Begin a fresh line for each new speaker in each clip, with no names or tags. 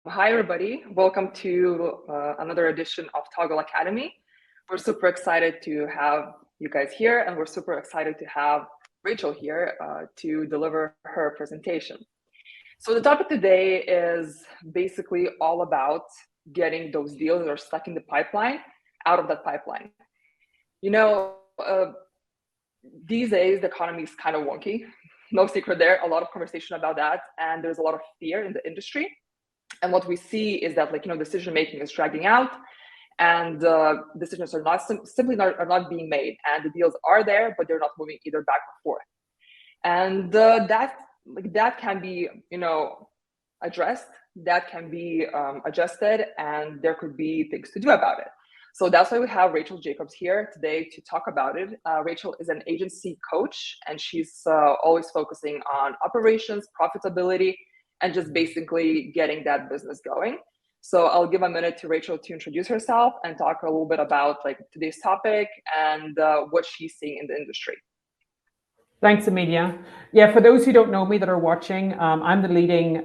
Hi, everybody. Welcome to another edition of Toggl Academy. We're super excited to have you guys here, and we're super excited to have Rachel here to deliver her presentation. So the topic today is basically all about getting those deals that are stuck in the pipeline out of that pipeline. You know, these days, the economy is kind of wonky. No secret there, a lot of conversation about that, and there's a lot of fear in the industry. And what we see is that, decision making is dragging out, and decisions are not being made, and the deals are there, but they're not moving either back or forth. And that can be addressed, that can be adjusted, and there could be things to do about it. So that's why we have Rachel Jacobs here today to talk about it. Rachel is an agency coach, and she's always focusing on operations, profitability, and just basically getting that business going. So I'll give a minute to Rachel to introduce herself and talk a little bit about today's topic and what she's seeing in the industry.
Thanks, Amelia. Yeah, for those who don't know me that are watching, I'm the leading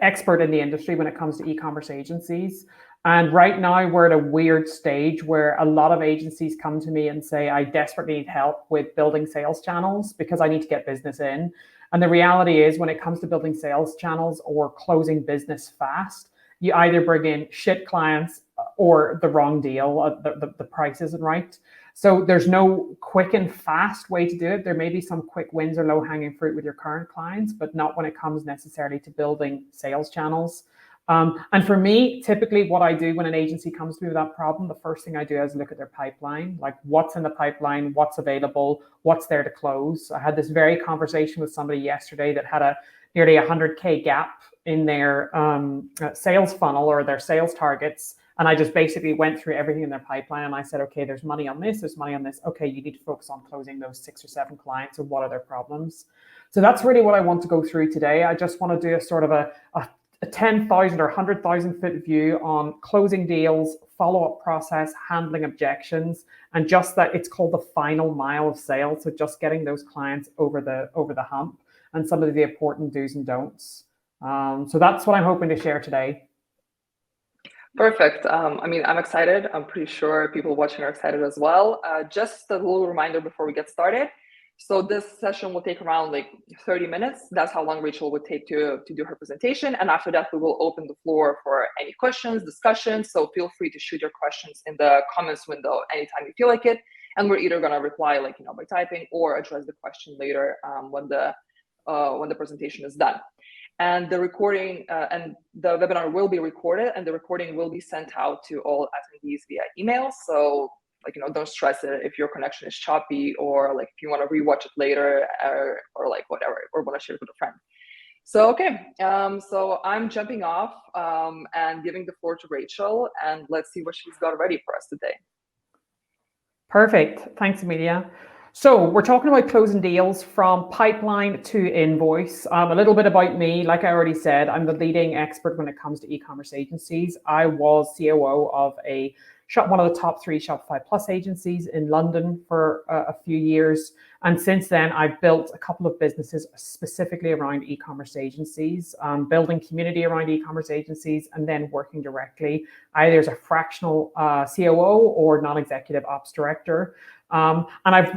expert in the industry when it comes to e-commerce agencies. And right now we're at a weird stage where a lot of agencies come to me and say, I desperately need help with building sales channels because I need to get business in. And the reality is when it comes to building sales channels or closing business fast, you either bring in shit clients or the wrong deal, the price isn't right. So there's no quick and fast way to do it. There may be some quick wins or low hanging fruit with your current clients, but not when it comes necessarily to building sales channels. And for me, typically what I do when an agency comes to me with that problem, the first thing I do is look at their pipeline, like what's in the pipeline, what's available, what's there to close. I had this very conversation with somebody yesterday that had a nearly 100K gap in their sales funnel or their sales targets. And I just basically went through everything in their pipeline and I said, okay, there's money on this, there's money on this. Okay, you need to focus on closing those 6 or 7 clients and what are their problems. So that's really what I want to go through today. I just want to do a sort of a 10,000 or 100,000 foot view on closing deals, follow-up process, handling objections, and just that it's called the final mile of sales. So just getting those clients over the hump and some of the important do's and don'ts. So that's what I'm hoping to share today.
Perfect. I'm excited. I'm pretty sure people watching are excited as well. Just a little reminder before we get started. So this session will take around 30 minutes. That's how long Rachel would take to do her presentation. And after that, we will open the floor for any questions, discussions. So feel free to shoot your questions in the comments window anytime you feel like it. And we're either going to reply by typing or address the question later when the presentation is done. And the recording and the webinar will be recorded, and the recording will be sent out to all attendees via email. So don't stress it if your connection is choppy or if you want to rewatch it later or whatever, or want to share it with a friend. So, okay. So I'm jumping off and giving the floor to Rachel, and let's see what she's got ready for us today.
Perfect. Thanks, Amelia. So we're talking about closing deals from pipeline to invoice. A little bit about me. Like I already said, I'm the leading expert when it comes to e-commerce agencies. I was COO of one of the top 3 Shopify Plus agencies in London for a few years. And since then, I've built a couple of businesses specifically around e-commerce agencies, building community around e-commerce agencies, and then working directly either as a fractional COO or non-executive ops director. And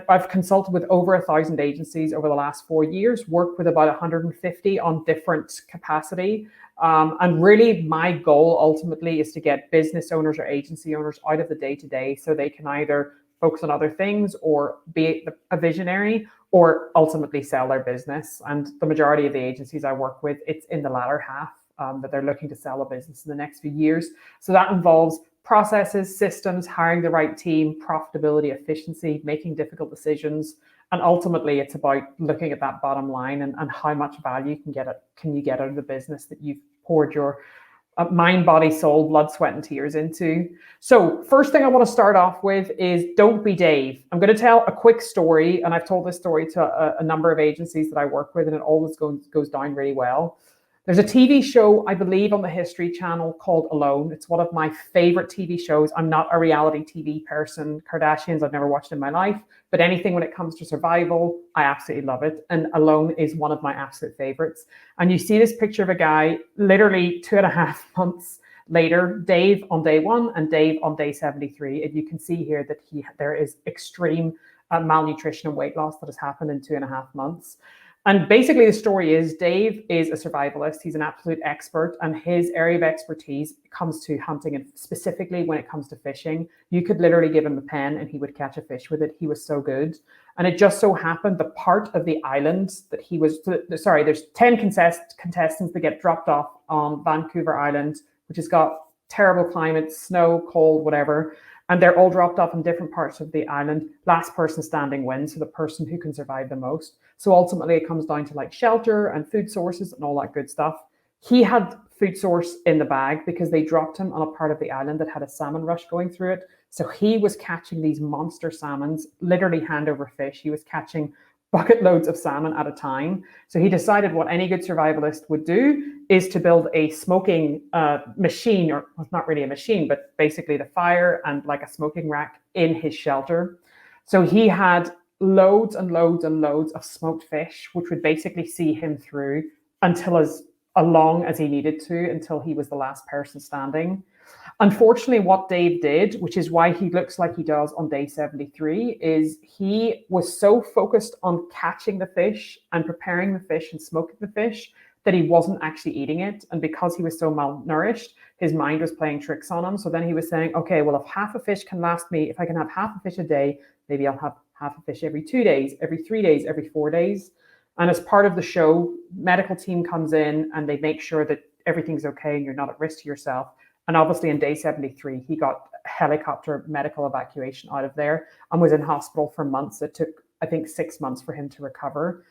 I've consulted with over 1,000 agencies over the last 4 years, worked with about 150 on different capacity. And really my goal ultimately is to get business owners or agency owners out of the day-to-day so they can either focus on other things or be a visionary or ultimately sell their business. And the majority of the agencies I work with, it's in the latter half that they're looking to sell a business in the next few years. So that involves processes, systems, hiring the right team, profitability, efficiency, making difficult decisions. And ultimately, it's about looking at that bottom line and how much value can you get out of the business that you've poured your mind, body, soul, blood, sweat, and tears into. So first thing I want to start off with is don't be Dave. I'm going to tell a quick story, and I've told this story to a number of agencies that I work with, and it always goes down really well. There's a TV show, I believe, on the History Channel called Alone. It's one of my favorite TV shows. I'm not a reality TV person. Kardashians, I've never watched in my life, but anything when it comes to survival, I absolutely love it. And Alone is one of my absolute favorites. And you see this picture of a guy literally 2.5 months later, Dave on day 1 and Dave on day 73. And you can see here that there is extreme malnutrition and weight loss that has happened in 2.5 months. And basically the story is Dave is a survivalist. He's an absolute expert, and his area of expertise comes to hunting, and specifically when it comes to fishing. You could literally give him a pen and he would catch a fish with it. He was so good. And it just so happened the part of the island that he was, sorry, there's 10 contestants that get dropped off on Vancouver Island, which has got terrible climate, snow, cold, whatever. And they're all dropped off in different parts of the island. Last person standing wins, so the person who can survive the most. So ultimately it comes down to like shelter and food sources and all that good stuff. He had food source in the bag because they dropped him on a part of the island that had a salmon rush going through it. So he was catching these monster salmons, literally hand over fist. He was catching bucket loads of salmon at a time. So he decided what any good survivalist would do is to build a smoking machine, or well, not really a machine, but basically the fire and like a smoking rack in his shelter. So he had loads and loads and loads of smoked fish, which would basically see him through until as long as he needed to, until he was the last person standing. Unfortunately, what Dave did, which is why he looks like he does on day 73, is he was so focused on catching the fish and preparing the fish and smoking the fish that he wasn't actually eating it. And because he was so malnourished, his mind was playing tricks on him. So then he was saying, okay, well, if half a fish can last me, if I can have half a fish a day, maybe I'll have half a fish every 2 days, every 3 days, every 4 days. And as part of the show, medical team comes in and they make sure that everything's okay and you're not at risk to yourself. And obviously in day 73, he got helicopter medical evacuation out of there and was in hospital for months. It took, I think, 6 months for him to recover.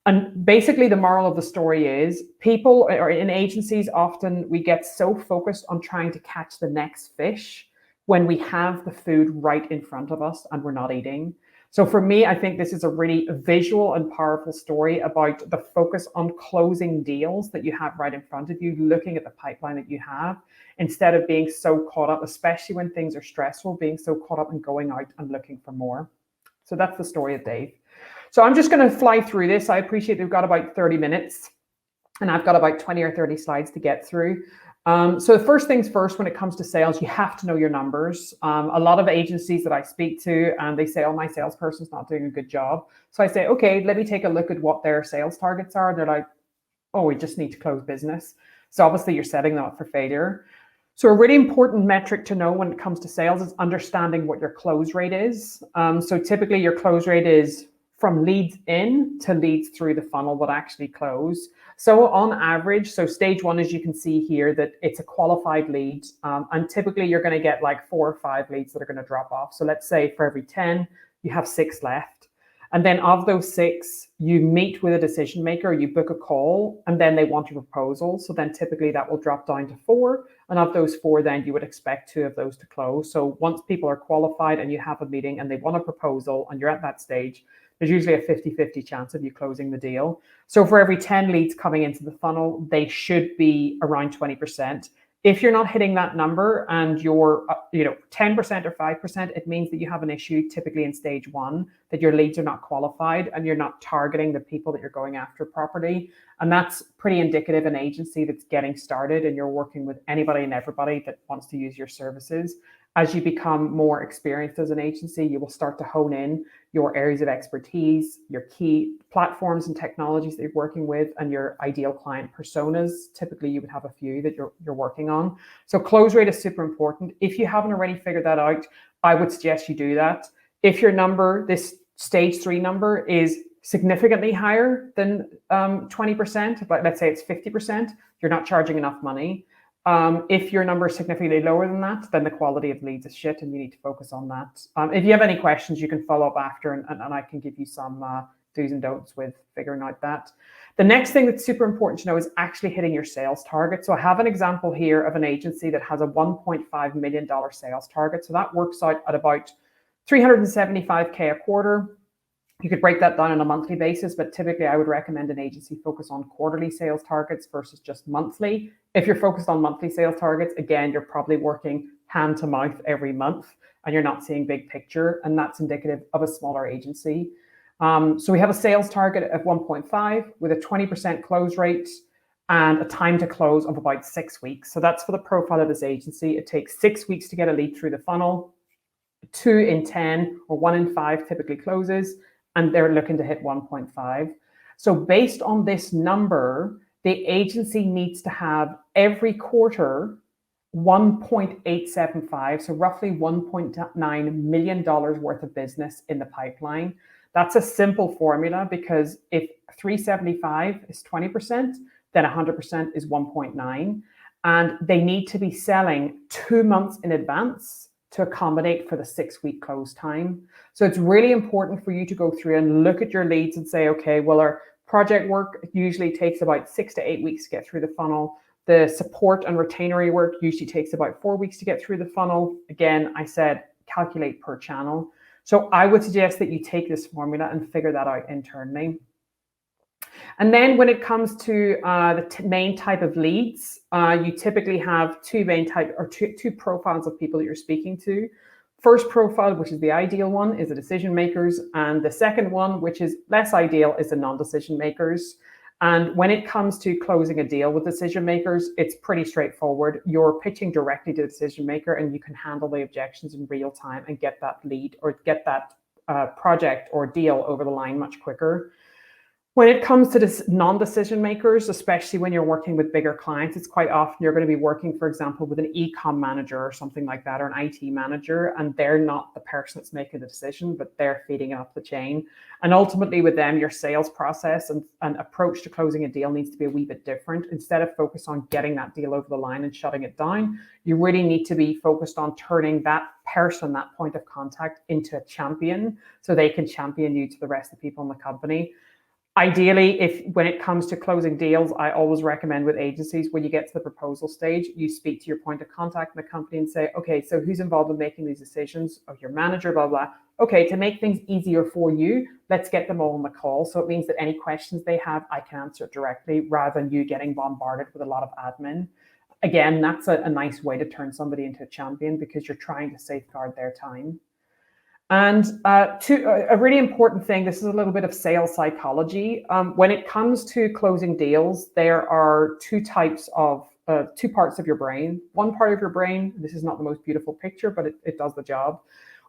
And basically the moral of the story is people, or in agencies, often we get so focused on trying to catch the next fish when we have the food right in front of us and we're not eating. So for me, I think this is a really visual and powerful story about the focus on closing deals that you have right in front of you, looking at the pipeline that you have, instead of being so caught up, especially when things are stressful, being so caught up in going out and looking for more. So that's the story of Dave. So I'm just going to fly through this. I appreciate we've got about 30 minutes and I've got about 20 or 30 slides to get through. So the first things first, when it comes to sales, you have to know your numbers. A lot of agencies that I speak to, and they say, oh, my salesperson's not doing a good job. So I say, okay, let me take a look at what their sales targets are. They're like, oh, we just need to close business. So obviously you're setting them up for failure. So a really important metric to know when it comes to sales is understanding what your close rate is. So typically your close rate is from leads in to leads through the funnel that actually close. So on average, so stage 1, as you can see here, that it's a qualified lead. And typically you're going to get like 4 or 5 leads that are going to drop off. So let's say for every 10, you have 6 left. And then of those 6, you meet with a decision maker, you book a call, and then they want a proposal. So then typically that will drop down to 4. And of those 4, then you would expect 2 of those to close. So once people are qualified and you have a meeting and they want a proposal and you're at that stage, there's usually a 50-50 chance of you closing the deal. So for every 10 leads coming into the funnel, they should be around 20%. If you're not hitting that number and you're 10% or 5%, it means that you have an issue typically in stage 1, that your leads are not qualified and you're not targeting the people that you're going after properly. And that's pretty indicative of an agency that's getting started and you're working with anybody and everybody that wants to use your services. As you become more experienced as an agency, you will start to hone in your areas of expertise, your key platforms and technologies that you're working with, and your ideal client personas. Typically, you would have a few that you're working on. So close rate is super important. If you haven't already figured that out, I would suggest you do that. If your number, this stage 3 number, is significantly higher than 20%, but let's say it's 50%, you're not charging enough money. If your number is significantly lower than that, then the quality of leads is shit and you need to focus on that. If you have any questions, you can follow up after and I can give you some do's and don'ts with figuring out that. The next thing that's super important to know is actually hitting your sales target. So I have an example here of an agency that has a $1.5 million sales target. So that works out at about $375K a quarter. You could break that down on a monthly basis, but typically I would recommend an agency focus on quarterly sales targets versus just monthly. If you're focused on monthly sales targets, again, you're probably working hand to mouth every month and you're not seeing big picture, and that's indicative of a smaller agency. So we have a sales target of 1.5 with a 20% close rate and a time to close of about 6 weeks. So that's for the profile of this agency. It takes 6 weeks to get a lead through the funnel. 2 in 10 or 1 in 5 typically closes, and they're looking to hit 1.5. So based on this number, the agency needs to have every quarter 1.875, so roughly $1.9 million worth of business in the pipeline. That's a simple formula, because if 375 is 20%, then 100% is 1.9. And they need to be selling 2 months in advance to accommodate for the 6-week close time. So it's really important for you to go through and look at your leads and say, okay, well, our project work usually takes about 6 to 8 weeks to get through the funnel. The support and retainery work usually takes about 4 weeks to get through the funnel. Again, I said calculate per channel. So I would suggest that you take this formula and figure that out internally. And then when it comes to the main type of leads, you typically have two profiles of people that you're speaking to. First profile, which is the ideal one, is the decision makers. And the second one, which is less ideal, is the non-decision makers. And when it comes to closing a deal with decision makers, it's pretty straightforward. You're pitching directly to the decision maker, and you can handle the objections in real time and get that lead or get that project or deal over the line much quicker. When it comes to this non-decision makers, especially when you're working with bigger clients, it's quite often you're going to be working, for example, with an e-com manager or something like that, or an IT manager, and they're not the person that's making the decision, but they're feeding it up the chain. And ultimately with them, your sales process and approach to closing a deal needs to be a wee bit different. Instead of focus on getting that deal over the line and shutting it down, you really need to be focused on turning that person, that point of contact, into a champion, so they can champion you to the rest of the people in the company. Ideally, when it comes to closing deals, I always recommend with agencies, when you get to the proposal stage, you speak to your point of contact in the company and say, okay, so who's involved in making these decisions? Oh, your manager, blah, blah. Okay, to make things easier for you, let's get them all on the call. So it means that any questions they have, I can answer it directly, rather than you getting bombarded with a lot of admin. Again, that's a nice way to turn somebody into a champion, because you're trying to safeguard their time. And a really important thing, this is a little bit of sales psychology. When it comes to closing deals, there are two parts of your brain. One part of your brain, this is not the most beautiful picture, but it does the job.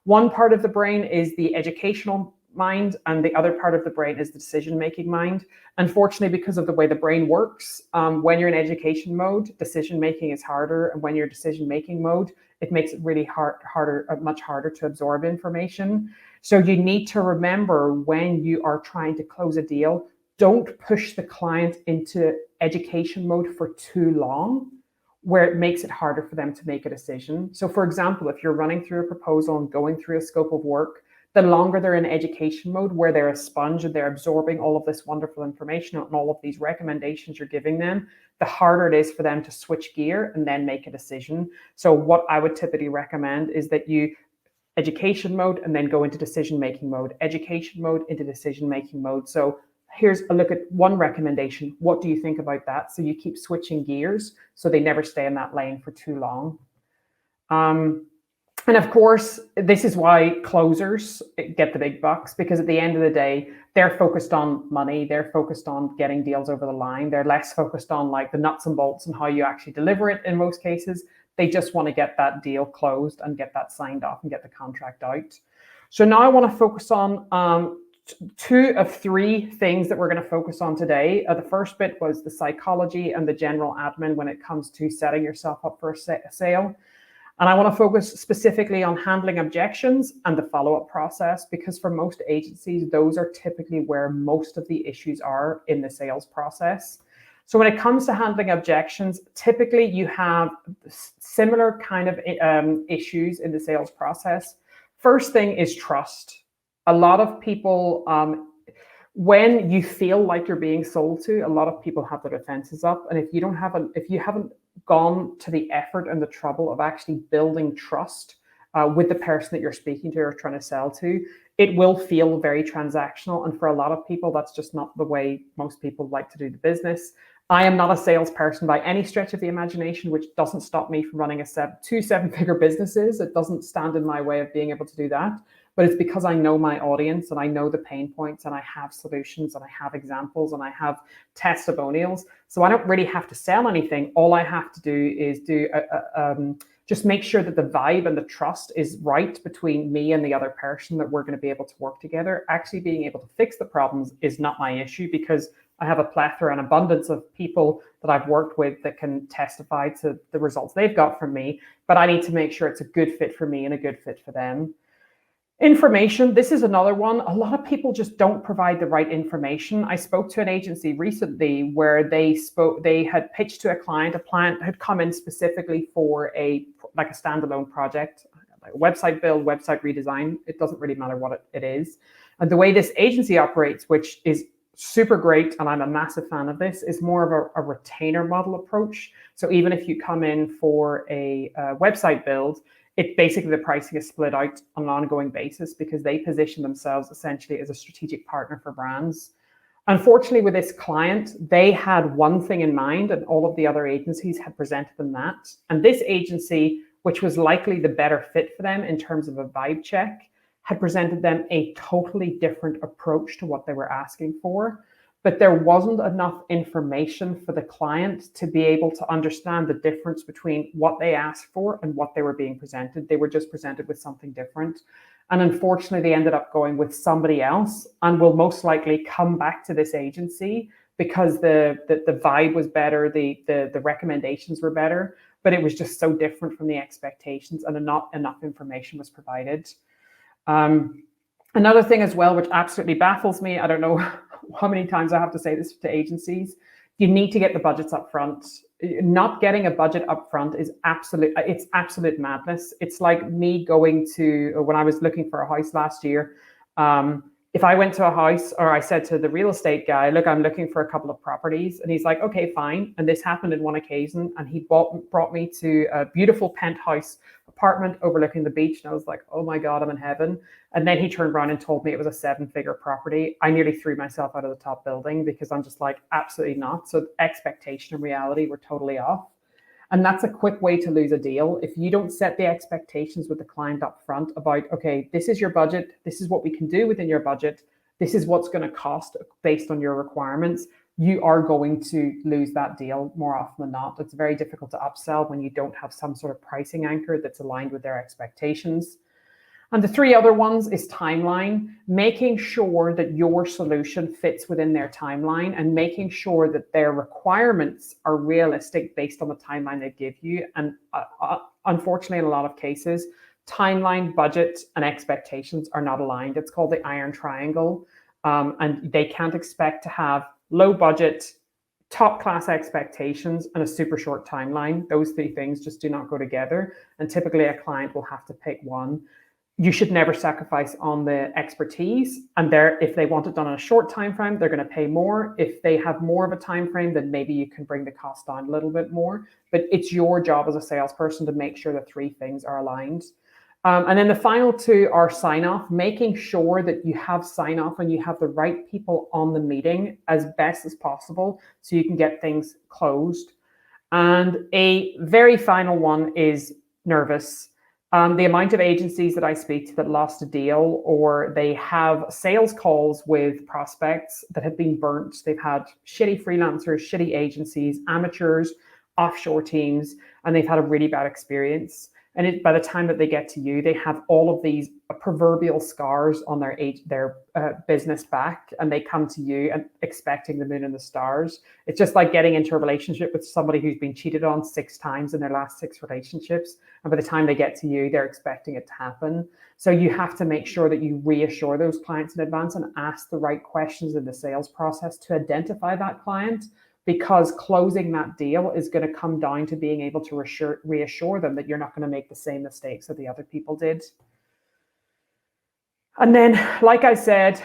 One part of the brain is the educational mind, and the other part of the brain is the decision-making mind. Unfortunately, because of the way the brain works, when you're in education mode, decision-making is harder, and when you're decision-making mode, it makes it really much harder to absorb information. So you need to remember, when you are trying to close a deal, don't push the client into education mode for too long, where it makes it harder for them to make a decision. So for example, if you're running through a proposal and going through a scope of work, the longer they're in education mode, where they're a sponge and they're absorbing all of this wonderful information and all of these recommendations you're giving them, the harder it is for them to switch gear and then make a decision. So what I would typically recommend is that you education mode and then go into decision-making mode, education mode into decision-making mode. So here's a look at one recommendation. What do you think about that? So you keep switching gears so they never stay in that lane for too long. And of course, this is why closers get the big bucks, because at the end of the day, they're focused on money. They're focused on getting deals over the line. They're less focused on like the nuts and bolts and how you actually deliver it in most cases. They just want to get that deal closed and get that signed off and get the contract out. So now I want to focus on 2 of 3 things that we're going to focus on today. The first bit was the psychology and the general admin when it comes to setting yourself up for a sale. And I want to focus specifically on handling objections and the follow-up process, because for most agencies, those are typically where most of the issues are in the sales process. So when it comes to handling objections, typically you have similar kind of issues in the sales process. First thing is trust. A lot of people, when you feel like you're being sold to, a lot of people have their defenses up. And if you haven't gone to the effort and the trouble of actually building trust with the person that you're speaking to or trying to sell to, it will feel very transactional. And for a lot of people, that's just not the way most people like to do the business. I am not a salesperson by any stretch of the imagination, which doesn't stop me from running two seven-figure businesses. It doesn't stand in my way of being able to do that. But it's because I know my audience and I know the pain points and I have solutions and I have examples and I have testimonials. So I don't really have to sell anything. All I have to do is just make sure that the vibe and the trust is right between me and the other person, that we're going to be able to work together. Actually being able to fix the problems is not my issue, because I have a plethora and abundance of people that I've worked with that can testify to the results they've got from me. But I need to make sure it's a good fit for me and a good fit for them. Information, this is another one. A lot of people just don't provide the right information. I spoke to an agency recently where they had pitched to a client had come in specifically for a standalone project, like a website build, website redesign. It doesn't really matter what it is. And the way this agency operates, which is super great, and I'm a massive fan of this, is more of a retainer model approach. So even if you come in for a website build, it basically, the pricing is split out on an ongoing basis because they position themselves essentially as a strategic partner for brands. Unfortunately, with this client, they had one thing in mind and all of the other agencies had presented them that. And this agency, which was likely the better fit for them in terms of a vibe check, had presented them a totally different approach to what they were asking for. But there wasn't enough information for the client to be able to understand the difference between what they asked for and what they were being presented. They were just presented with something different. And unfortunately, they ended up going with somebody else and will most likely come back to this agency because the vibe was better, the recommendations were better, but it was just so different from the expectations and not enough information was provided. Another thing as well, which absolutely baffles me, I don't know how many times I have to say this to agencies, you need to get the budgets up front. Not getting a budget up front is absolute madness. It's like me going to, when I was looking for a house last year, if I went to a house or I said to the real estate guy, look, I'm looking for a couple of properties. And he's like, okay, fine. And this happened in one occasion. And he brought me to a beautiful penthouse apartment overlooking the beach. And I was like, oh my God, I'm in heaven. And then he turned around and told me it was a 7-figure property. I nearly threw myself out of the top building because I'm just like, absolutely not. So expectation and reality were totally off. And that's a quick way to lose a deal. If you don't set the expectations with the client up front about, okay, this is your budget, this is what we can do within your budget, this is what's going to cost based on your requirements, you are going to lose that deal more often than not. It's very difficult to upsell when you don't have some sort of pricing anchor that's aligned with their expectations. And the three other ones is timeline, making sure that your solution fits within their timeline and making sure that their requirements are realistic based on the timeline they give you. And unfortunately, in a lot of cases, timeline, budget, and expectations are not aligned. It's called the iron triangle. And they can't expect to have low budget, top class expectations, and a super short timeline. Those three things just do not go together. And typically a client will have to pick one. You should never sacrifice on the expertise. And if they want it done in a short time frame, they're going to pay more. If they have more of a time frame, then maybe you can bring the cost down a little bit more. But it's your job as a salesperson to make sure the three things are aligned. And then the final two are sign off, making sure that you have sign off and you have the right people on the meeting as best as possible so you can get things closed. And a very final one is nervous. The amount of agencies that I speak to that lost a deal, or they have sales calls with prospects that have been burnt. They've had shitty freelancers, shitty agencies, amateurs, offshore teams, and they've had a really bad experience. And by the time that they get to you, they have all of these proverbial scars on their business back, and they come to you and expecting the moon and the stars. It's just like getting into a relationship with somebody who's been cheated on 6 times in their last 6 relationships. And by the time they get to you, they're expecting it to happen. So you have to make sure that you reassure those clients in advance and ask the right questions in the sales process to identify that client, because closing that deal is going to come down to being able to reassure them that you're not going to make the same mistakes that the other people did. And then, like I said,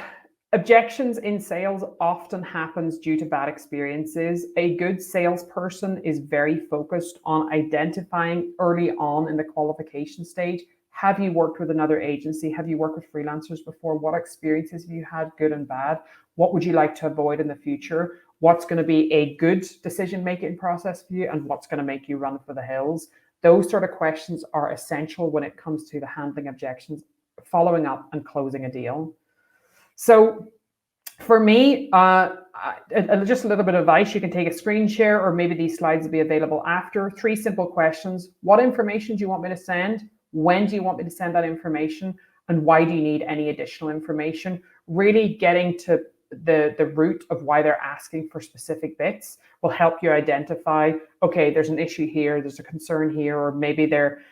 objections in sales often happens due to bad experiences. A good salesperson is very focused on identifying early on in the qualification stage Have you worked with another agency? Have you worked with freelancers before? What experiences have you had, good and bad? What would you like to avoid in the future? What's going to be a good decision-making process for you, and what's going to make you run for the hills? Those sort of questions are essential when it comes to the handling objections, following up, and closing a deal. So for me, just a little bit of advice. You can take a screen share, or maybe these slides will be available after. 3 simple questions. What information do you want me to send? When do you want me to send that information? And why do you need any additional information? Really getting to the root of why they're asking for specific bits will help you identify, okay, there's an issue here, there's a concern here, or maybe their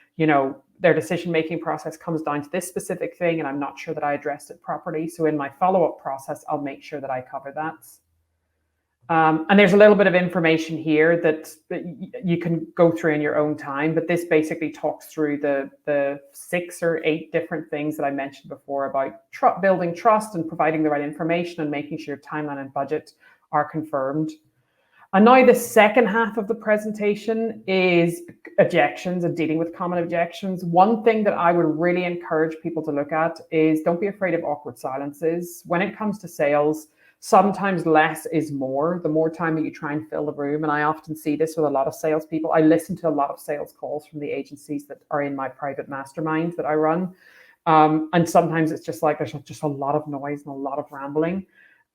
decision-making process comes down to this specific thing and I'm not sure that I addressed it properly. So in my follow-up process, I'll make sure that I cover that. And there's a little bit of information here that you can go through in your own time, but this basically talks through the 6 or 8 different things that I mentioned before about building trust and providing the right information and making sure your timeline and budget are confirmed. And now the second half of the presentation is objections and dealing with common objections. One thing that I would really encourage people to look at is don't be afraid of awkward silences. When it comes to sales, sometimes less is more. The more time that you try and fill the room, and I often see this with a lot of salespeople. I listen to a lot of sales calls from the agencies that are in my private mastermind that I run. And sometimes it's just like there's just a lot of noise and a lot of rambling.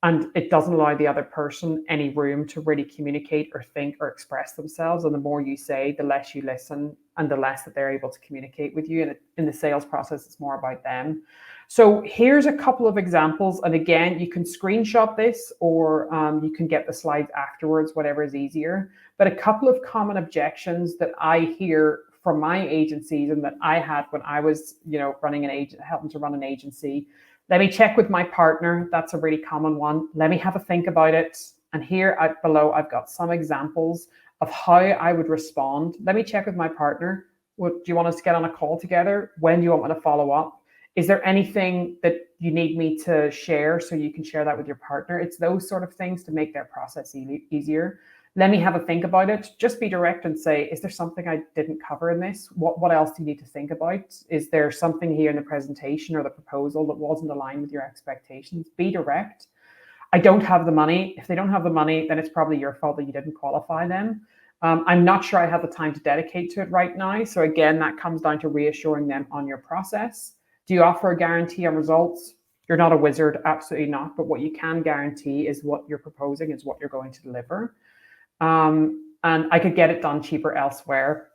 And it doesn't allow the other person any room to really communicate or think or express themselves. And the more you say, the less you listen and the less that they're able to communicate with you. And in the sales process, it's more about them. So here's a couple of examples. And again, you can screenshot this or you can get the slides afterwards, whatever is easier. But a couple of common objections that I hear from my agencies and that I had when I was, running helping to run an agency. Let me check with my partner. That's a really common one. Let me have a think about it. And here below, I've got some examples of how I would respond. Let me check with my partner. Do you want us to get on a call together? When do you want me to follow up? Is there anything that you need me to share so you can share that with your partner? It's those sort of things to make their process easier. Let me have a think about it. Just be direct and say, is there something I didn't cover in this? What else do you need to think about? Is there something here in the presentation or the proposal that wasn't aligned with your expectations? Be direct. I don't have the money. If they don't have the money, then it's probably your fault that you didn't qualify them. I'm not sure I have the time to dedicate to it right now. So again, that comes down to reassuring them on your process. Do you offer a guarantee on results? You're not a wizard, absolutely not. But what you can guarantee is what you're proposing is what you're going to deliver. And I could get it done cheaper elsewhere.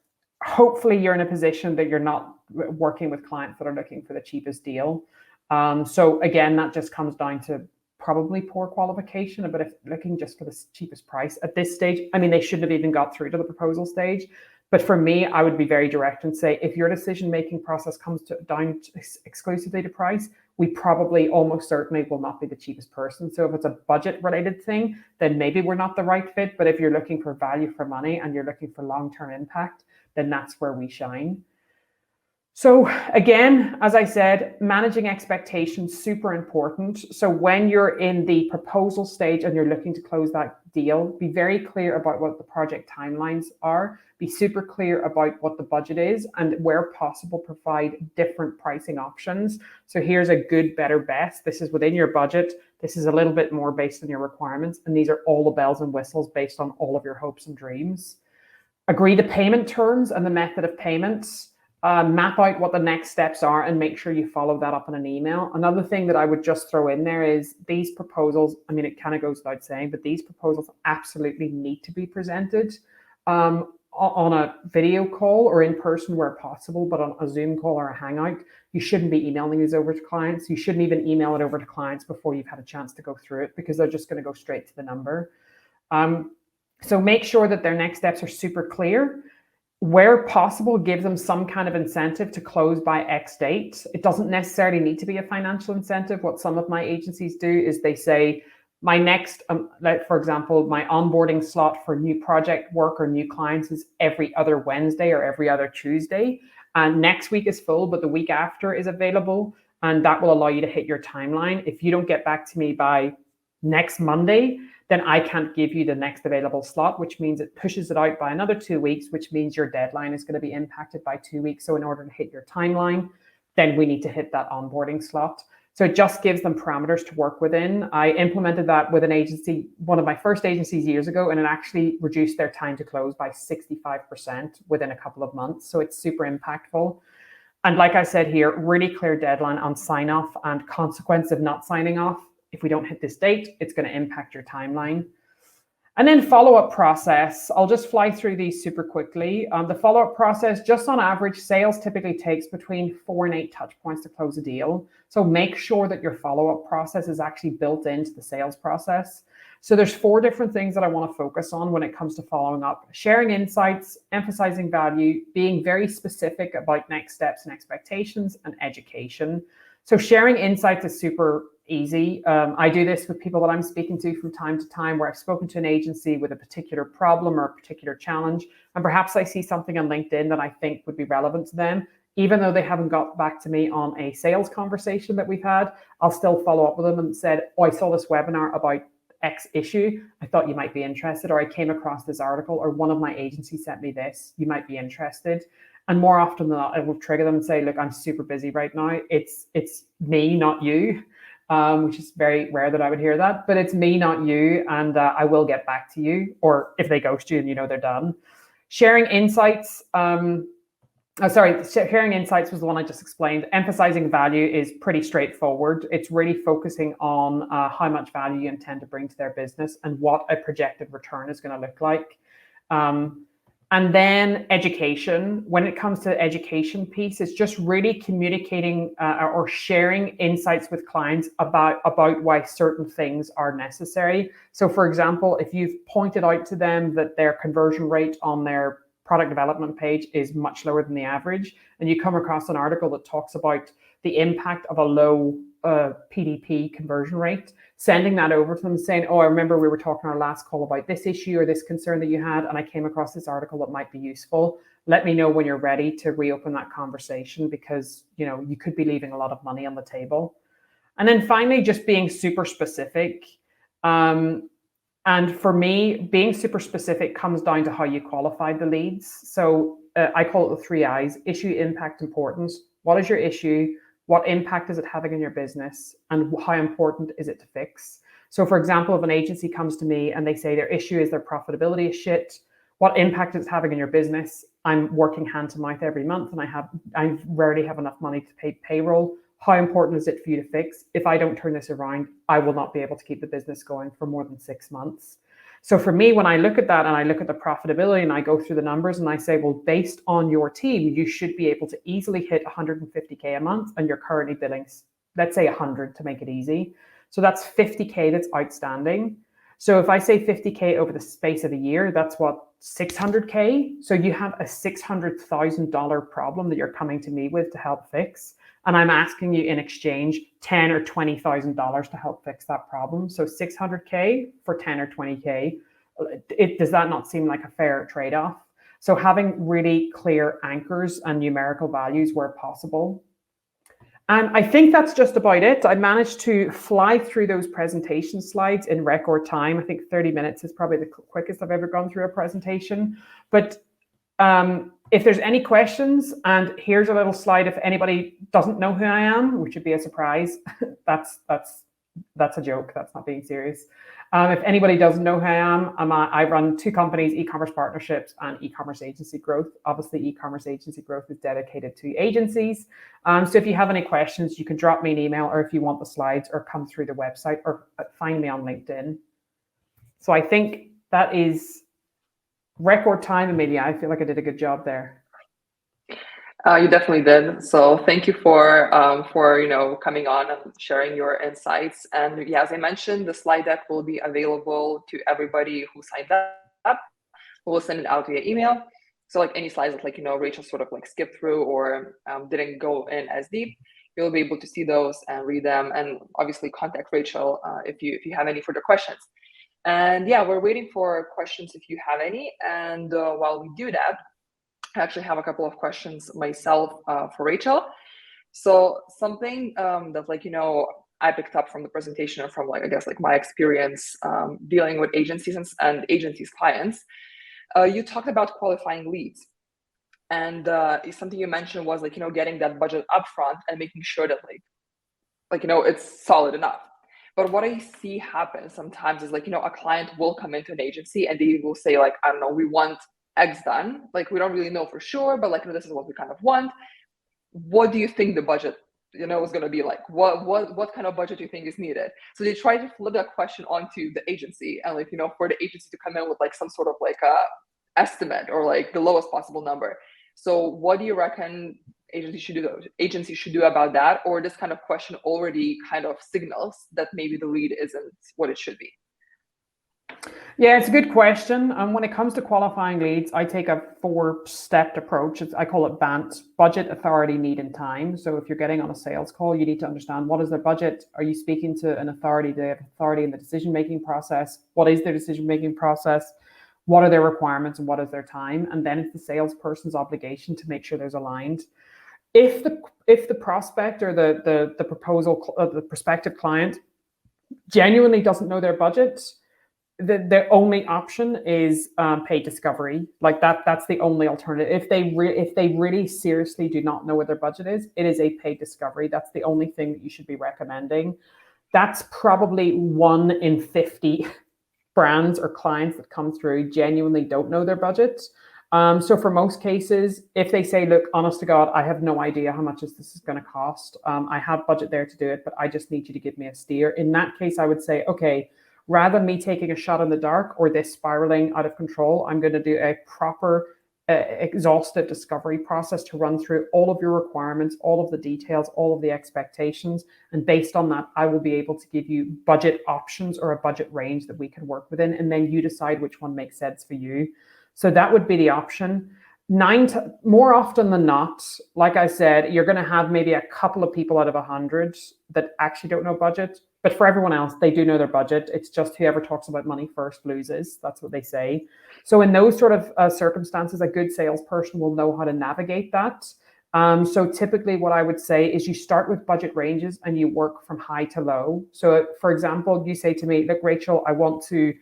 Hopefully you're in a position that you're not working with clients that are looking for the cheapest deal. So again, that just comes down to probably poor qualification, but if looking just for the cheapest price at this stage, I mean, they shouldn't have even got through to the proposal stage. But for me, I would be very direct and say, if your decision-making process comes down exclusively to price, we probably almost certainly will not be the cheapest person. So if it's a budget-related thing, then maybe we're not the right fit. But if you're looking for value for money and you're looking for long-term impact, then that's where we shine. So again, as I said, managing expectations, super important. So when you're in the proposal stage and you're looking to close that deal, be very clear about what the project timelines are, be super clear about what the budget is, and where possible, provide different pricing options. So here's a good, better, best. This is within your budget. This is a little bit more based on your requirements. And these are all the bells and whistles based on all of your hopes and dreams. Agree the payment terms and the method of payments. Map out what the next steps are and make sure you follow that up in an email. Another thing that I would just throw in there is these proposals, I mean, it kind of goes without saying, but these proposals absolutely need to be presented on a video call or in person where possible, but on a Zoom call or a Hangout. You shouldn't be emailing these over to clients. You shouldn't even email it over to clients before you've had a chance to go through it, because they're just going to go straight to the number. So make sure that their next steps are super clear. Where possible, give them some kind of incentive to close by X date. It doesn't necessarily need to be a financial incentive. What some of my agencies do is they say, my next, like for example, my onboarding slot for new project work or new clients is every other Wednesday or every other Tuesday. And next week is full, but the week after is available. And that will allow you to hit your timeline. If you don't get back to me by next Monday, then I can't give you the next available slot, which means it pushes it out by another 2 weeks, which means your deadline is going to be impacted by 2 weeks. So in order to hit your timeline, then we need to hit that onboarding slot. So it just gives them parameters to work within. I implemented that with an agency, one of my first agencies years ago, and it actually reduced their time to close by 65% within a couple of months. So it's super impactful. And like I said here, really clear deadline on sign off and consequence of not signing off. If we don't hit this date, it's going to impact your timeline. And then follow-up process. I'll just fly through these super quickly. The follow-up process, just on average, sales typically takes between 4 and 8 touch points to close a deal. So make sure that your follow-up process is actually built into the sales process. So there's 4 different things that I want to focus on when it comes to following up. Sharing insights, emphasizing value, being very specific about next steps and expectations, and education. So sharing insights is super easy. I do this with people that I'm speaking to from time to time, where I've spoken to an agency with a particular problem or a particular challenge, and perhaps I see something on LinkedIn that I think would be relevant to them. Even though they haven't got back to me on a sales conversation that we've had, I'll still follow up with them and said, oh, I saw this webinar about X issue. I thought you might be interested, or I came across this article, or one of my agencies sent me this. You might be interested. And more often than not, I will trigger them and say, look, I'm super busy right now. It's me, not you. Which is very rare that I would hear that, but it's me, not you, and I will get back to you. Or if they ghost you, then you know they're done. Sharing insights. Sharing insights was the one I just explained. Emphasizing value is pretty straightforward. It's really focusing on how much value you intend to bring to their business and what a projected return is going to look like. And then education. When it comes to the education piece, it's just really communicating or sharing insights with clients about why certain things are necessary. So for example, if you've pointed out to them that their conversion rate on their product development page is much lower than the average, and you come across an article that talks about the impact of a low PDP conversion rate, sending that over to them saying, oh, I remember we were talking on our last call about this issue or this concern that you had, and I came across this article that might be useful. Let me know when you're ready to reopen that conversation, because you could be leaving a lot of money on the table. And then finally, just being super specific. And for me, being super specific comes down to how you qualify the leads. So I call it the 3 I's: issue, impact, importance. What is your issue? What impact is it having in your business? And how important is it to fix? So for example, if an agency comes to me and they say their issue is their profitability is shit, what impact is it having in your business? I'm working hand to mouth every month and I rarely have enough money to pay payroll. How important is it for you to fix? If I don't turn this around, I will not be able to keep the business going for more than 6 months. So for me, when I look at that and I look at the profitability and I go through the numbers and I say, well, based on your team, you should be able to easily hit 150K a month, and you're currently billing, let's say 100 to make it easy. So that's 50K that's outstanding. So if I say 50K over the space of a year, that's what, 600K? So you have a $600,000 problem that you're coming to me with to help fix. And I'm asking you in exchange $10,000 or $20,000 to help fix that problem. So 600K for 10 or 20K. Does that not seem like a fair trade-off? So having really clear anchors and numerical values where possible. And I think that's just about it. I managed to fly through those presentation slides in record time. I think 30 minutes is probably the quickest I've ever gone through a presentation. But if there's any questions, and here's a little slide if anybody doesn't know who I am, which would be a surprise. That's a joke. That's not being serious. If anybody doesn't know who I am, I run 2 companies, e-commerce partnerships and e-commerce agency growth. Obviously, e-commerce agency growth is dedicated to agencies. So if you have any questions, you can drop me an email, or if you want the slides, or come through the website, or find me on LinkedIn. So I think that is record time, Amelia. I feel like I did a good job there.
You definitely did. So thank you for coming on and sharing your insights. And yeah, as I mentioned, the slide deck will be available to everybody who signed up. We'll send it out via email. So like any slides that Rachel sort of skipped through or didn't go in as deep, you'll be able to see those and read them. And obviously contact Rachel if you have any further questions. And yeah, we're waiting for questions if you have any. And while we do that, I actually have a couple of questions myself for Rachel. So something that I picked up from the presentation and from like, I guess like my experience dealing with agencies and agencies clients, you talked about qualifying leads. And something you mentioned was like, getting that budget upfront and making sure that like, it's solid enough. But what I see happen sometimes is like, a client will come into an agency and they will say like, I don't know, we want X done. Like, we don't really know for sure, but like, this is what we kind of want. What do you think the budget, is going to be like? What kind of budget do you think is needed? So they try to flip that question onto the agency and like, for the agency to come in with like some sort of like a estimate or like the lowest possible number. So what do you reckon agencies should do about that? Or this kind of question already kind of signals that maybe the lead isn't what it should be?
Yeah, it's a good question. When it comes to qualifying leads, I take a 4-step approach. I call it BANT: budget, authority, need, and time. So if you're getting on a sales call, you need to understand what is their budget. Are you speaking to an authority? Do they have authority in the decision-making process? What is their decision-making process? What are their requirements and what is their time? And then it's the salesperson's obligation to make sure there's aligned. If the prospect or the prospective client genuinely doesn't know their budget, the only option is paid discovery. Like that's the only alternative. If they really seriously do not know what their budget is, it is a paid discovery. That's the only thing that you should be recommending. That's probably 1 in 50 brands or clients that come through genuinely don't know their budget. So for most cases, if they say, look, honest to God, I have no idea how much this is going to cost. I have budget there to do it, but I just need you to give me a steer. In that case, I would say, okay, rather than me taking a shot in the dark or this spiraling out of control, I'm going to do a proper exhaustive discovery process to run through all of your requirements, all of the details, all of the expectations. And based on that, I will be able to give you budget options or a budget range that we can work within. And then you decide which one makes sense for you. So that would be the option. More often than not, like I said, you're going to have maybe a couple of people out of 100 that actually don't know budget. But for everyone else, they do know their budget. It's just whoever talks about money first loses. That's what they say. So in those sort of circumstances, a good salesperson will know how to navigate that. So typically what I would say is you start with budget ranges and you work from high to low. So for example, you say to me, look, Rachel, I want to,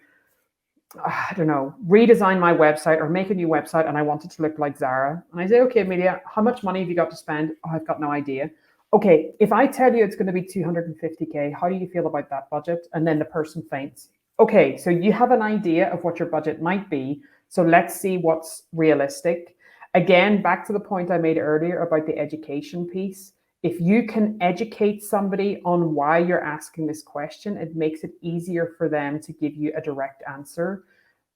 I don't know, redesign my website or make a new website and I want it to look like Zara. And I say, okay, Amelia, how much money have you got to spend? Oh, I've got no idea. Okay, if I tell you it's going to be 250K, how do you feel about that budget? And then the person faints. Okay, so you have an idea of what your budget might be. So let's see what's realistic. Again, back to the point I made earlier about the education piece. If you can educate somebody on why you're asking this question, it makes it easier for them to give you a direct answer.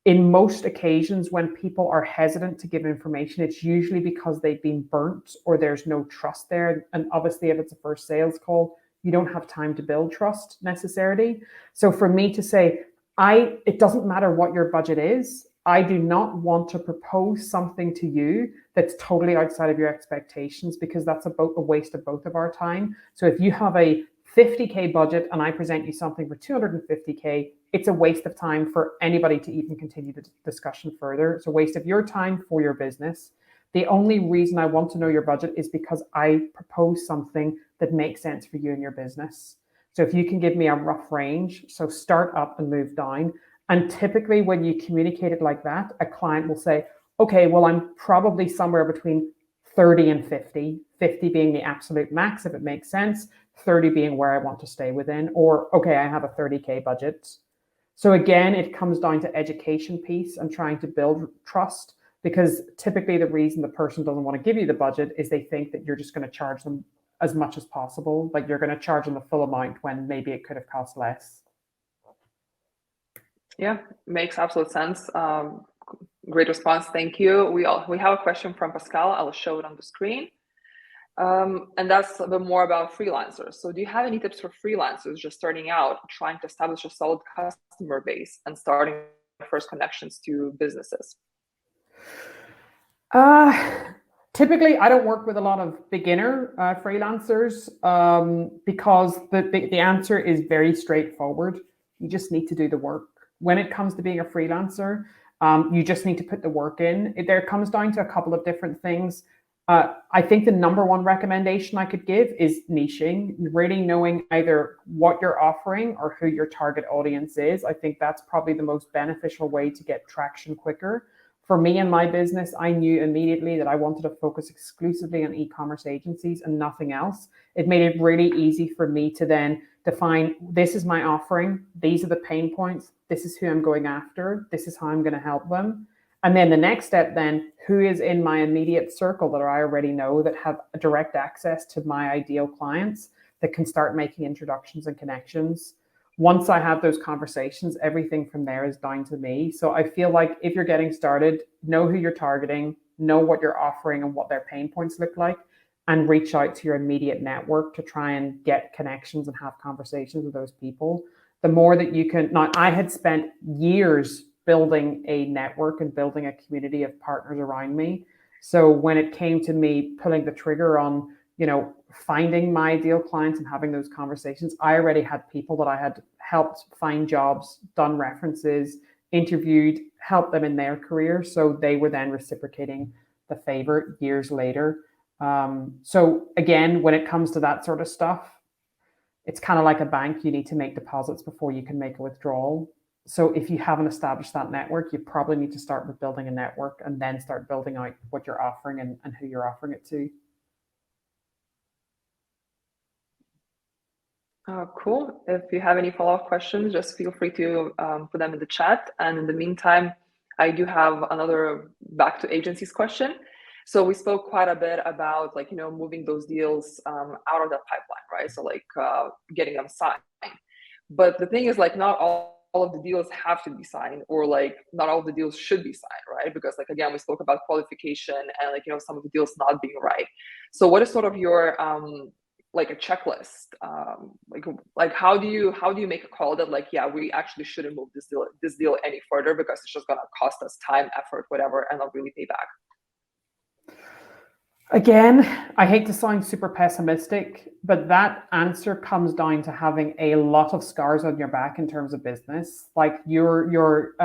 In most occasions, when people are hesitant to give information, it's usually because they've been burnt or there's no trust there. And obviously, if it's a first sales call, you don't have time to build trust necessarily. So for me to say, it doesn't matter what your budget is, I do not want to propose something to you that's totally outside of your expectations, because that's a waste of both of our time. So if you have a 50K budget and I present you something for 250K, it's a waste of time for anybody to even continue the discussion further. It's a waste of your time for your business. The only reason I want to know your budget is because I propose something that makes sense for you and your business. So if you can give me a rough range, so start up and move down. And typically when you communicate it like that, a client will say, okay, well, I'm probably somewhere between 30 and 50, 50 being the absolute max, if it makes sense, 30 being where I want to stay within, or, okay, I have a 30K budget. So again, it comes down to education piece and trying to build trust, because typically the reason the person doesn't want to give you the budget is they think that you're just going to charge them as much as possible. Like you're going to charge them the full amount when maybe it could have cost less.
Yeah, makes absolute sense. Great response. Thank you. We have a question from Pascal. I'll show it on the screen. And that's a bit more about freelancers. So do you have any tips for freelancers just starting out, trying to establish a solid customer base and starting first connections to businesses?
Typically, I don't work with a lot of beginner freelancers because the answer is very straightforward. You just need to do the work. When it comes to being a freelancer, you just need to put the work in. There comes down to a couple of different things. I think the number one recommendation I could give is niching, really knowing either what you're offering or who your target audience is. I think that's probably the most beneficial way to get traction quicker. For me and my business, I knew immediately that I wanted to focus exclusively on e-commerce agencies and nothing else. It made it really easy for me to then define, this is my offering, these are the pain points, this is who I'm going after, this is how I'm going to help them. And then the next step then, who is in my immediate circle that I already know that have direct access to my ideal clients that can start making introductions and connections. Once I have those conversations, everything from there is down to me. So I feel like if you're getting started, know who you're targeting, know what you're offering and what their pain points look like, and reach out to your immediate network to try and get connections and have conversations with those people. The more that you can, now I had spent years building a network and building a community of partners around me. So when it came to me pulling the trigger on, finding my ideal clients and having those conversations, I already had people that I had helped find jobs, done references, interviewed, helped them in their career. So they were then reciprocating the favor years later. So again, when it comes to that sort of stuff, it's kind of like a bank. You need to make deposits before you can make a withdrawal. So if you haven't established that network, you probably need to start with building a network and then start building out what you're offering and who you're offering it to.
Cool. If you have any follow-up questions, just feel free to put them in the chat. And in the meantime, I do have another back to agencies question. So we spoke quite a bit about moving those deals out of that pipeline, right? So getting them signed. But the thing is not all of the deals have to be signed, or not all of the deals should be signed, right? Because again, we spoke about qualification and some of the deals not being right. So what is sort of your a checklist? How do you make a call that yeah, we actually shouldn't move this deal any further because it's just gonna cost us time, effort, whatever, and not really pay back?
Again, I hate to sound super pessimistic, but that answer comes down to having a lot of scars on your back in terms of business. Like your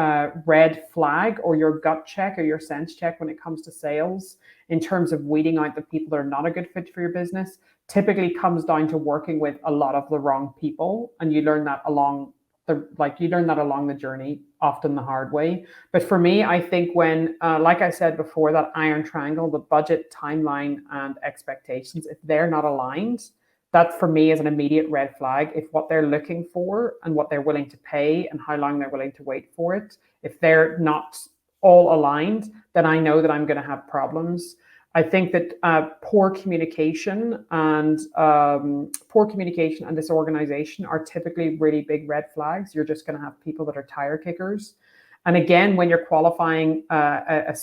red flag or your gut check or your sense check when it comes to sales, in terms of weeding out the people that are not a good fit for your business, typically comes down to working with a lot of the wrong people. And you learn that along the journey, often the hard way. But for me, I think when, like I said before, that iron triangle, the budget, timeline, and expectations, if they're not aligned, that for me is an immediate red flag. If what they're looking for and what they're willing to pay and how long they're willing to wait for it, if they're not all aligned, then I know that I'm going to have problems. I think that poor communication and disorganization are typically really big red flags. You're just going to have people that are tire kickers. And again, when you're qualifying a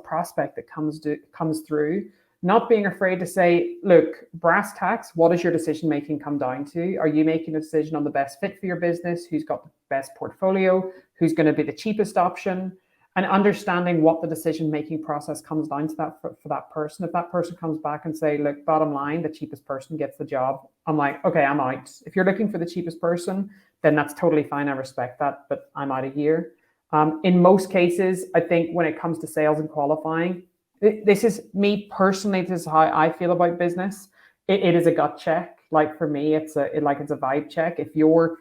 prospect that comes through, not being afraid to say, look, brass tacks, what does your decision making come down to? Are you making a decision on the best fit for your business? Who's got the best portfolio? Who's going to be the cheapest option? And understanding what the decision-making process comes down to that for that person. If that person comes back and say, look, bottom line, the cheapest person gets the job, I'm like, okay, I'm out. If you're looking for the cheapest person, then that's totally fine. I respect that, but I'm out of here. In most cases, I think when it comes to sales and qualifying, this is me personally, this is how I feel about business. It is a gut check. Like for me, it's a vibe check. If you're,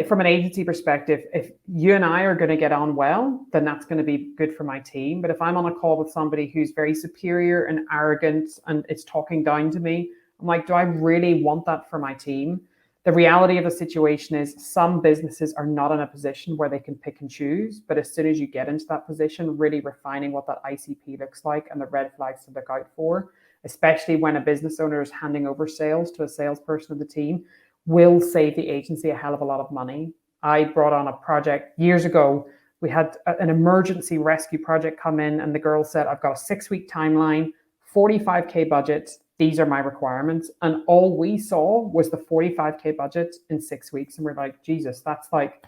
from an agency perspective, if you and I are going to get on well, then that's going to be good for my team. But if I'm on a call with somebody who's very superior and arrogant and it's talking down to me, I'm like, do I really want that for my team? The reality of the situation is some businesses are not in a position where they can pick and choose. But as soon as you get into that position, really refining what that ICP looks like and the red flags to look out for, especially when a business owner is handing over sales to a salesperson of the team, will save the agency a hell of a lot of money. I brought on a project years ago. We had an emergency rescue project come in and the girl said, I've got a 6-week timeline, 45K budget. These are my requirements. And all we saw was the 45K budget in 6 weeks. And we're like, Jesus, that's like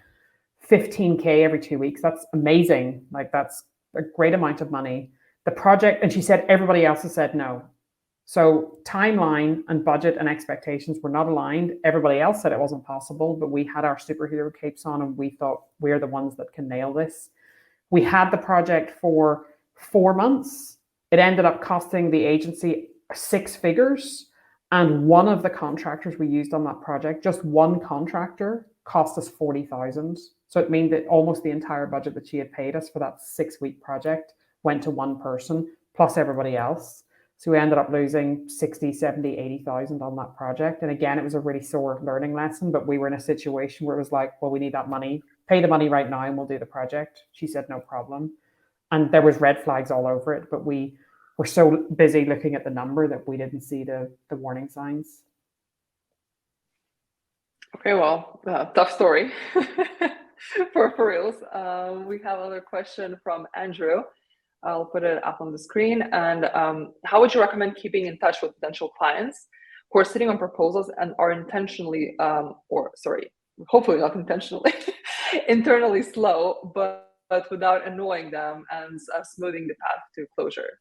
15K every 2 weeks. That's amazing. Like that's a great amount of money. The project, and she said, everybody else has said no. So timeline and budget and expectations were not aligned. Everybody else said it wasn't possible, but we had our superhero capes on and we thought we're the ones that can nail this. We had the project for 4 months It ended up costing the agency 6 figures. And one of the contractors we used on that project, just one contractor, cost us 40,000. So it means that almost the entire budget that she had paid us for that 6-week project went to one person plus everybody else. So we ended up losing 60, 70, 80,000 on that project. And again, it was a really sore learning lesson, but we were in a situation where it was like, well, we need that money, pay the money right now and we'll do the project. She said, no problem. And there was red flags all over it, but we were so busy looking at the number that we didn't see the warning signs.
Okay, well, tough story for reals. We have another question from Andrew. I'll put it up on the screen. And how would you recommend keeping in touch with potential clients who are sitting on proposals and are intentionally, hopefully not intentionally, internally slow, but without annoying them and smoothing the path to closure?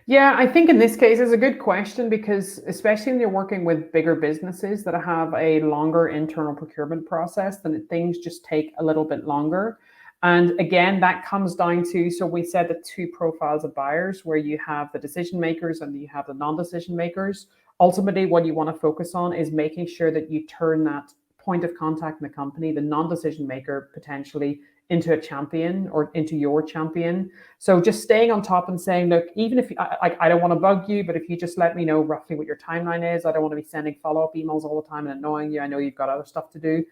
Yeah, I think in this case it's a good question because especially when you're working with bigger businesses that have a longer internal procurement process, then things just take a little bit longer. And again, that comes down to, so we said the 2 profiles of buyers where you have the decision makers and you have the non-decision makers. Ultimately, what you want to focus on is making sure that you turn that point of contact in the company, the non-decision maker potentially, into a champion or into your champion. So just staying on top and saying, look, even if I don't want to bug you, but if you just let me know roughly what your timeline is, I don't want to be sending follow-up emails all the time and annoying you. I know you've got other stuff to do.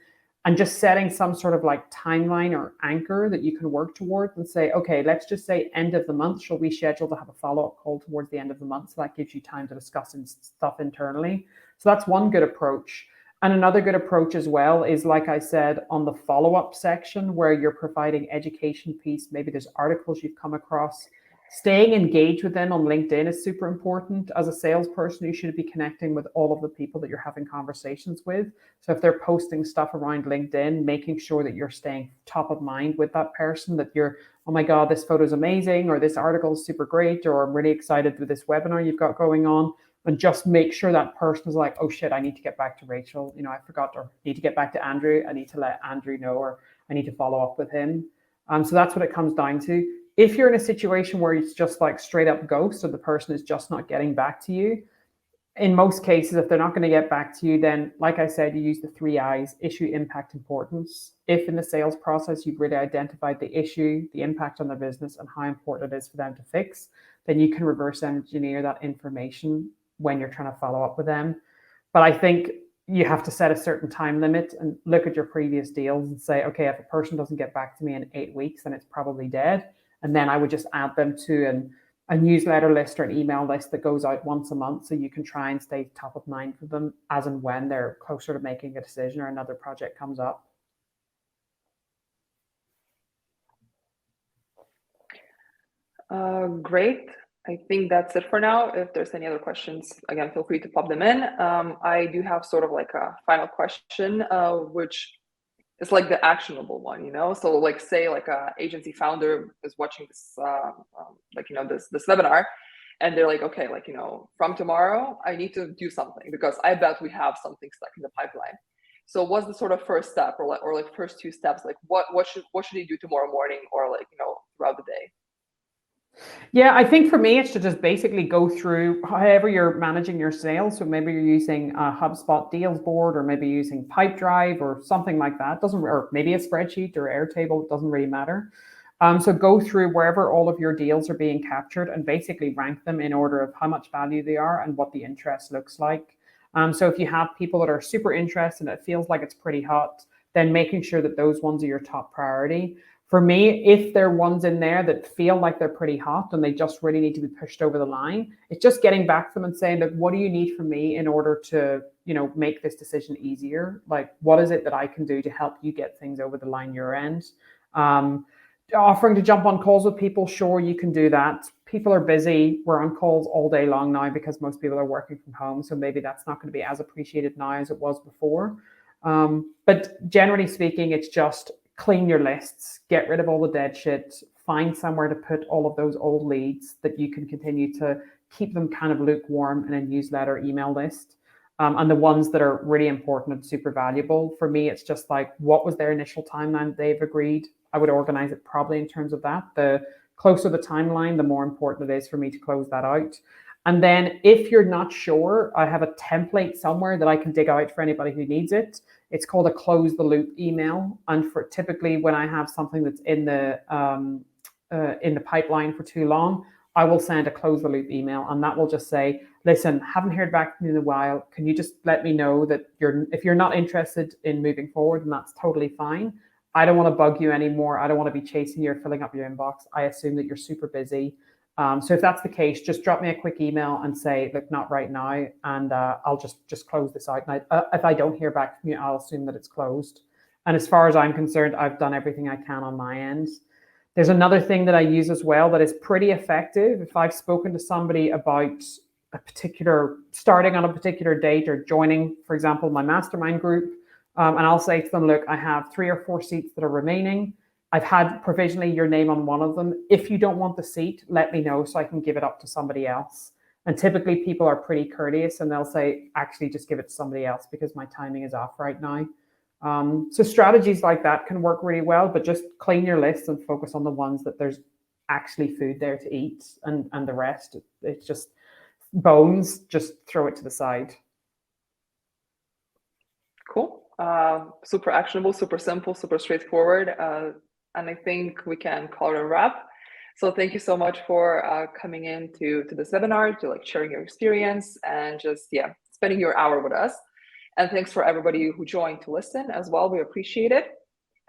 And just setting some sort of like timeline or anchor that you can work towards and say, okay, let's just say end of the month. Shall we schedule to have a follow-up call towards the end of the month? So that gives you time to discuss stuff internally. So that's one good approach. And another good approach as well is, like I said, on the follow-up section where you're providing education piece, maybe there's articles you've come across. Staying engaged with them on LinkedIn is super important. As a salesperson, you should be connecting with all of the people that you're having conversations with. So if they're posting stuff around LinkedIn, making sure that you're staying top of mind with that person, that you're, oh my God, this photo is amazing, or this article is super great, or I'm really excited with this webinar you've got going on. And just make sure that person is like, oh shit, I need to get back to Rachel. You know, I forgot, or need to get back to Andrew. I need to let Andrew know, or I need to follow up with him. So that's what it comes down to. If you're in a situation where it's just like straight up ghost, or the person is just not getting back to you, in most cases, if they're not going to get back to you, then like I said, you use the 3 I's: issue, impact, importance. If in the sales process you've really identified the issue, the impact on the business, and how important it is for them to fix, then you can reverse engineer that information when you're trying to follow up with them. But I think you have to set a certain time limit and look at your previous deals and say, okay, if a person doesn't get back to me in 8 weeks, then it's probably dead. And then I would just add them to a newsletter list or an email list that goes out once a month, so you can try and stay top of mind for them as and when they're closer to making a decision or another project comes up.
Great. I think that's it for now. If there's any other questions, again, feel free to pop them in. I do have sort of like a final question, which is like the actionable one, you know? So like say like a agency founder is watching this, like, you know, this webinar, and they're like, okay, like, you know, from tomorrow, I need to do something because I bet we have something stuck in the pipeline. So what's the sort of first step or like first 2 steps? Like what should he do tomorrow morning or like, you know, throughout the day?
Yeah, I think for me, it's to just basically go through however you're managing your sales. So maybe you're using a HubSpot deals board, or maybe using Pipedrive or something like that. Or maybe a spreadsheet or Airtable. It doesn't really matter. So go through wherever all of your deals are being captured and basically rank them in order of how much value they are and what the interest looks like. So if you have people that are super interested and it feels like it's pretty hot, then making sure that those ones are your top priority. For me, if there are ones in there that feel like they're pretty hot and they just really need to be pushed over the line, it's just getting back to them and saying, look, what do you need from me in order to, you know, make this decision easier? Like, what is it that I can do to help you get things over the line your end? Offering to jump on calls with people, sure, you can do that. People are busy. We're on calls all day long now because most people are working from home. So maybe that's not going to be as appreciated now as it was before. But generally speaking, it's just clean your lists, get rid of all the dead shit, find somewhere to put all of those old leads that you can continue to keep them kind of lukewarm in a newsletter email list. And the ones that are really important and super valuable, for me, it's just like, what was their initial timeline they've agreed? I would organize it probably in terms of that. The closer the timeline, the more important it is for me to close that out. And then if you're not sure, I have a template somewhere that I can dig out for anybody who needs it. It's called a close the loop email. And for typically when I have something that's in the pipeline for too long, I will send a close the loop email, and that will just say, listen, haven't heard back from you in a while. Can you just let me know that if you're not interested in moving forward, and that's totally fine. I don't want to bug you anymore. I don't want to be chasing you or filling up your inbox. I assume that you're super busy. So if that's the case, just drop me a quick email and say, look, not right now, and I'll just close this out. And if I don't hear back from you, I'll assume that it's closed. And as far as I'm concerned, I've done everything I can on my end. There's another thing that I use as well that is pretty effective. If I've spoken to somebody about starting on a particular date or joining, for example, my mastermind group, and I'll say to them, look, I have 3 or 4 seats that are remaining. I've had provisionally your name on one of them. If you don't want the seat, let me know so I can give it up to somebody else. And typically people are pretty courteous and they'll say, actually, just give it to somebody else because my timing is off right now. So strategies like that can work really well, but just clean your list and focus on the ones that there's actually food there to eat, and the rest, it's just bones, just throw it to the side.
Cool. Super actionable, super simple, super straightforward. And I think we can call it a wrap. So thank you so much for coming in to this webinar, to sharing your experience and just, spending your hour with us. And thanks for everybody who joined to listen as well. We appreciate it.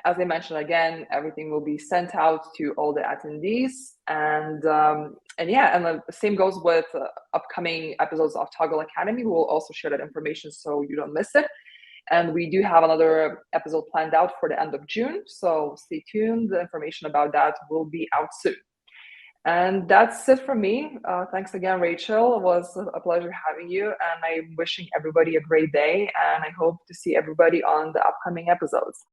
As I mentioned, again, everything will be sent out to all the attendees. And the same goes with upcoming episodes of Toggl Academy. We will also share that information so you don't miss it. And we do have another episode planned out for the end of June. So stay tuned. The information about that will be out soon. And that's it from me. Thanks again, Rachel. It was a pleasure having you. And I'm wishing everybody a great day. And I hope to see everybody on the upcoming episodes.